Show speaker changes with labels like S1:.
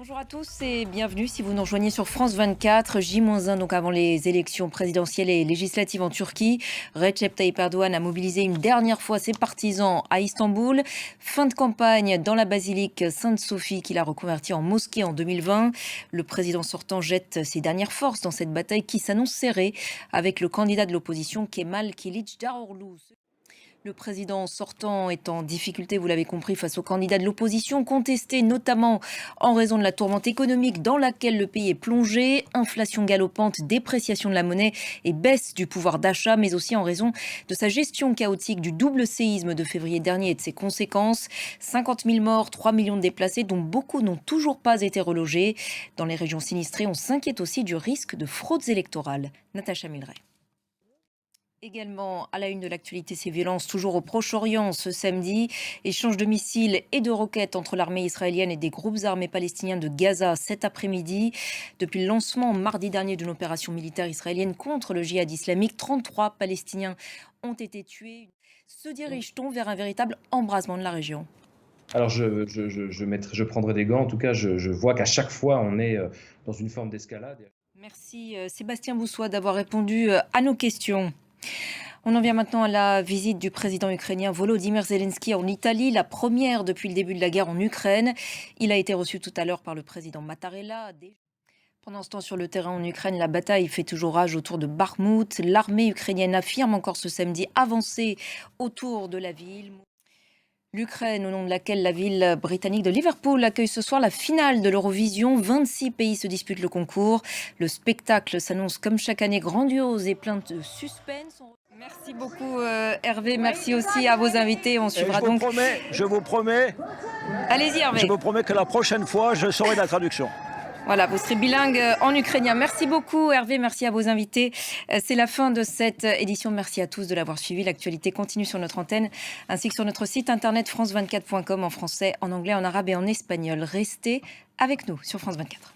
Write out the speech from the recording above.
S1: Bonjour à tous et bienvenue si vous nous rejoignez sur France 24, J-1 donc avant les élections présidentielles et législatives en Turquie. Recep Tayyip Erdogan a mobilisé une dernière fois ses partisans à Istanbul. Fin de campagne dans la basilique Sainte-Sophie qu'il a reconvertie en mosquée en 2020. Le président sortant jette ses dernières forces dans cette bataille qui s'annonce serrée avec le candidat de l'opposition Kemal Kılıçdaroğlu. Le président sortant est en difficulté, vous l'avez compris, face aux candidats de l'opposition, contestés notamment en raison de la tourmente économique dans laquelle le pays est plongé, inflation galopante, dépréciation de la monnaie et baisse du pouvoir d'achat, mais aussi en raison de sa gestion chaotique du double séisme de février dernier et de ses conséquences. 50 000 morts, 3 millions de déplacés, dont beaucoup n'ont toujours pas été relogés. Dans les régions sinistrées, on s'inquiète aussi du risque de fraudes électorales. Natacha Milray. Également à la une de l'actualité, ces violences toujours au Proche-Orient ce samedi. Échange de missiles et de roquettes entre l'armée israélienne et des groupes armés palestiniens de Gaza cet après-midi. Depuis le lancement mardi dernier d'une opération militaire israélienne contre le djihad islamique, 33 Palestiniens ont été tués. Se dirige-t-on vers un véritable embrasement de la région ?
S2: Alors je prendrai des gants. En tout cas, je vois qu'à chaque fois, on est dans une forme d'escalade.
S1: Merci Sébastien Boussois d'avoir répondu à nos questions. On en vient maintenant à la visite du président ukrainien Volodymyr Zelensky en Italie, la première depuis le début de la guerre en Ukraine. Il a été reçu tout à l'heure par le président Mattarella. Pendant ce temps, sur le terrain en Ukraine, la bataille fait toujours rage autour de Bakhmout. L'armée ukrainienne affirme encore ce samedi avancer autour de la ville. L'Ukraine, au nom de laquelle la ville britannique de Liverpool accueille ce soir la finale de l'Eurovision. 26 pays se disputent le concours. Le spectacle s'annonce comme chaque année grandiose et plein de suspense. Merci beaucoup Hervé, merci aussi à vos invités. On suivra donc.
S3: Je vous promets.
S1: Allez-y Hervé.
S3: Je vous promets que la prochaine fois, je saurai la traduction.
S1: Voilà, vous serez bilingue en ukrainien. Merci beaucoup Hervé, merci à vos invités. C'est la fin de cette édition. Merci à tous de l'avoir suivi. L'actualité continue sur notre antenne ainsi que sur notre site internet france24.com en français, en anglais, en arabe et en espagnol. Restez avec nous sur France 24.